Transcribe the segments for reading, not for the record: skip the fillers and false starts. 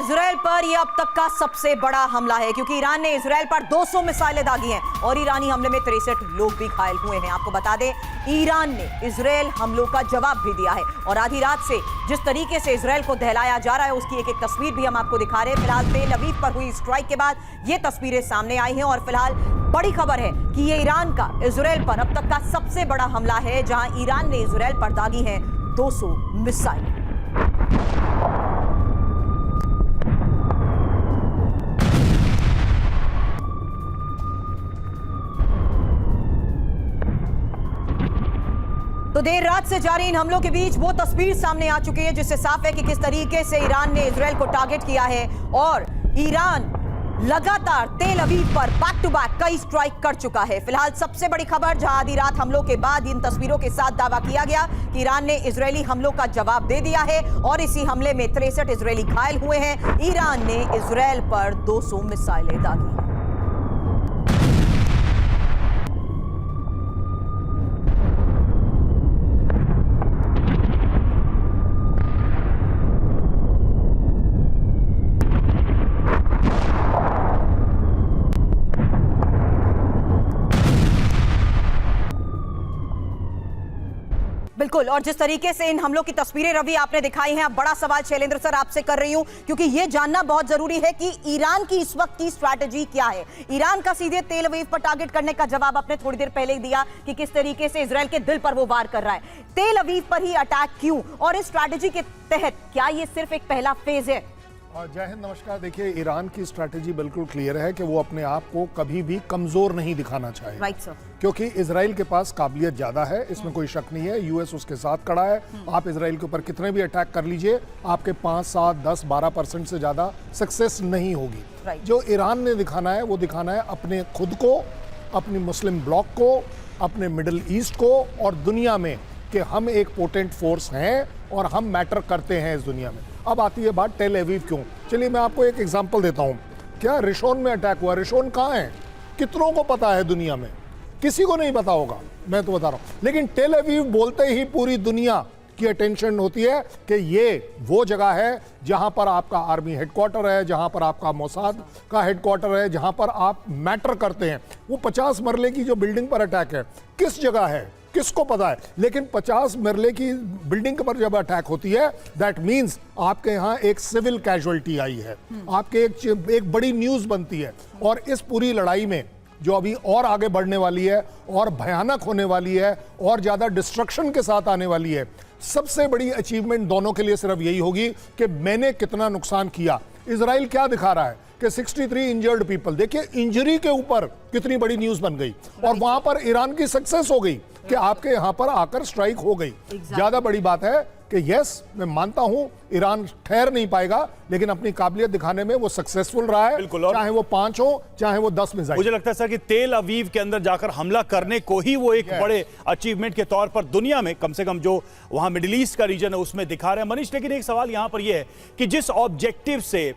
Israel पर यह अब तक का सबसे बड़ा हमला है क्योंकि ईरान ने इजराइल पर 200 मिसाइलें दागी हैं और ईरानी हमले में 63 लोग भी घायल हुए हैं। आपको बता दें, ईरान ने इजराइल हमलों का जवाब भी दिया है और आधी रात से जिस तरीके से इजराइल को दहलाया जा रहा है उसकी एक तस्वीर भी हम आपको दिखा रहे हैं। फिलहाल तेल अवीव पर हुई स्ट्राइक के बाद ये तस्वीरें सामने आई हैं और फिलहाल बड़ी खबर है कि ये ईरान का इजराइल पर अब तक का सबसे बड़ा हमला है, जहां ईरान ने इजराइल पर दागी है 200 मिसाइल। तो देर रात से जारी इन हमलों के बीच वो तस्वीर सामने आ चुकी है जिससे साफ है कि किस तरीके से ईरान ने इजराइल को टारगेट किया है और ईरान लगातार तेल अवीव पर बैक टू बैक कई स्ट्राइक कर चुका है। फिलहाल सबसे बड़ी खबर, जहां आधी रात हमलों के बाद इन तस्वीरों के साथ दावा किया गया कि ईरान ने इजरायली हमलों का जवाब दे दिया है और इसी हमले में 63 इजरायली घायल हुए हैं। ईरान ने इजराइल पर 200 मिसाइलें दागी। बिल्कुल, और जिस तरीके से इन हमलों की तस्वीरें रवि आपने दिखाई हैं, अब बड़ा सवाल शैलेंद्र सर आपसे कर रही हूं क्योंकि यह जानना बहुत जरूरी है कि ईरान की इस वक्त की स्ट्रैटेजी क्या है। ईरान का सीधे तेल अवीव पर टारगेट करने का जवाब आपने थोड़ी देर पहले ही दिया कि किस तरीके से इजराइल के दिल पर वो वार कर रहा है। तेल अवीव पर ही अटैक क्यों, और इस स्ट्रैटेजी के तहत क्या ये सिर्फ एक पहला फेज है? जय हिंद, नमस्कार। देखिए, ईरान की स्ट्रैटेजी बिल्कुल क्लियर है कि वो अपने आप को कभी भी कमजोर नहीं दिखाना चाहे। Right sir. क्योंकि इजराइल के पास काबिलियत ज्यादा है, इसमें कोई शक नहीं है। यूएस उसके साथ खड़ा है। आप इजराइल के ऊपर कितने भी अटैक कर लीजिए, आपके 5, 7, 10, 12% से ज्यादा सक्सेस नहीं होगी। जो ईरान ने दिखाना है वो दिखाना है अपने खुद को, अपनी मुस्लिम ब्लॉक को, अपने मिडिल ईस्ट को और दुनिया में कि हम एक पोटेंट फोर्स हैं और हम मैटर करते हैं इस दुनिया में। अब आती है बात तेल अवीव क्यों। चलिए मैं आपको एक एग्जांपल देता हूं। क्या रिशोन में अटैक हुआ? रिशोन कहाँ है? कितनों को पता है दुनिया में? किसी को नहीं पता होगा, मैं तो बता रहा हूं। लेकिन तेल अवीव बोलते ही पूरी दुनिया की अटेंशन होती है कि ये वो जगह है जहां पर आपका आर्मी हेडक्वार्टर है, जहां पर आपका मोसाद का हेडक्वार्टर है, जहां पर आप मैटर करते हैं। वो 50 मरले की जो बिल्डिंग पर अटैक है, किस जगह है किसको पता है? लेकिन 50 मरले की बिल्डिंग पर जब अटैक होती है, दैट मींस आपके यहाँ एक सिविल कैजुअलिटी आई है, आपके एक बड़ी न्यूज बनती है। और इस पूरी लड़ाई में जो अभी और आगे बढ़ने वाली है और भयानक होने वाली है और ज्यादा डिस्ट्रक्शन के साथ आने वाली है, सबसे बड़ी अचीवमेंट दोनों के लिए सिर्फ यही होगी कि मैंने कितना नुकसान किया। इजराइल क्या दिखा रहा है कि 63 इंजर्ड पीपल। देखिए, इंजरी के ऊपर कितनी बड़ी न्यूज बन गई और वहां पर ईरान की सक्सेस हो गई कि आपके यहां पर आकर स्ट्राइक हो गई। ज्यादा बड़ी बात है कि यस, मैं मानता हूं ईरान ठहर नहीं पाएगा, लेकिन अपनी काबिलियत दिखाने में वो सक्सेसफुल रहा है। चाहे वो 5 हो, चाहे वो 10 मिसाइल। मुझे लगता है सर कि तेल अवीव के अंदर जाकर हमला करने को ही वो एक बड़े अचीवमेंट के तौर पर दुनिया में, कम से कम जो वहां मिडिल ईस्ट का रीजन है उसमें दिखा रहे हैं। मनीष, लेकिन एक सवाल यहां पर यह है कि जिस ऑब्जेक्टिव से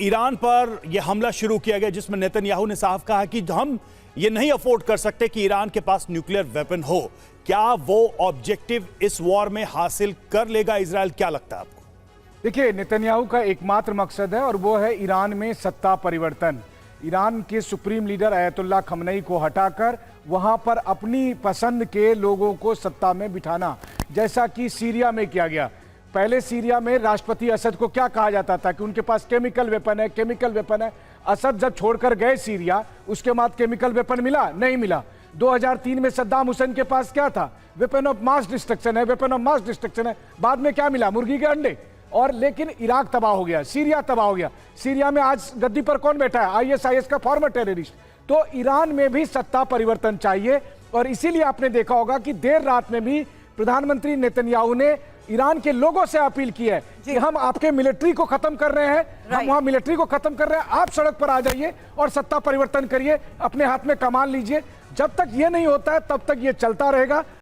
ईरान पर यह हमला शुरू किया गया, जिसमें नेतन्याहू ने साफ कहा कि हम ये नहीं अफोर्ड कर सकते कि ईरान के पास न्यूक्लियर वेपन हो, क्या वो ऑब्जेक्टिव इस वॉर में हासिल कर लेगा इजराइल? क्या लगता है आपको? देखिए, नेतन्याहू का एकमात्र मकसद है और वो है ईरान में सत्ता परिवर्तन। ईरान के सुप्रीम लीडर अयतुल्लाह खमनई को हटाकर वहां पर अपनी पसंद के लोगों को सत्ता में बिठाना, जैसा कि सीरिया में किया गया। पहले सीरिया में राष्ट्रपति असद को क्या कहा जाता था कि उनके पास केमिकल वेपन है, केमिकल वेपन है। असद जब छोड़कर गए सीरिया, उसके बाद केमिकल वेपन मिला? नहीं मिला। 2003 में सद्दाम हुसैन के पास क्या था? वेपन ऑफ मास डिस्ट्रक्शन है, वेपन ऑफ मास डिस्ट्रक्शन है। बाद में क्या मिला? मुर्गी के अंडे। और लेकिन इराक तबाह हो गया, सीरिया तबाह हो गया। सीरिया में आज गद्दी पर कौन बैठा है? ISIS का फॉर्मर टेररिस्ट। तो ईरान में भी सत्ता परिवर्तन चाहिए और इसीलिए आपने देखा होगा कि देर रात में भी प्रधानमंत्री नेतन्याहू ने ईरान के लोगों से अपील की है कि हम आपके मिलिट्री को खत्म कर रहे हैं, हम वहां मिलिट्री को खत्म कर रहे हैं, आप सड़क पर आ जाइए और सत्ता परिवर्तन करिए, अपने हाथ में कमान लीजिए। जब तक ये नहीं होता है तब तक ये चलता रहेगा।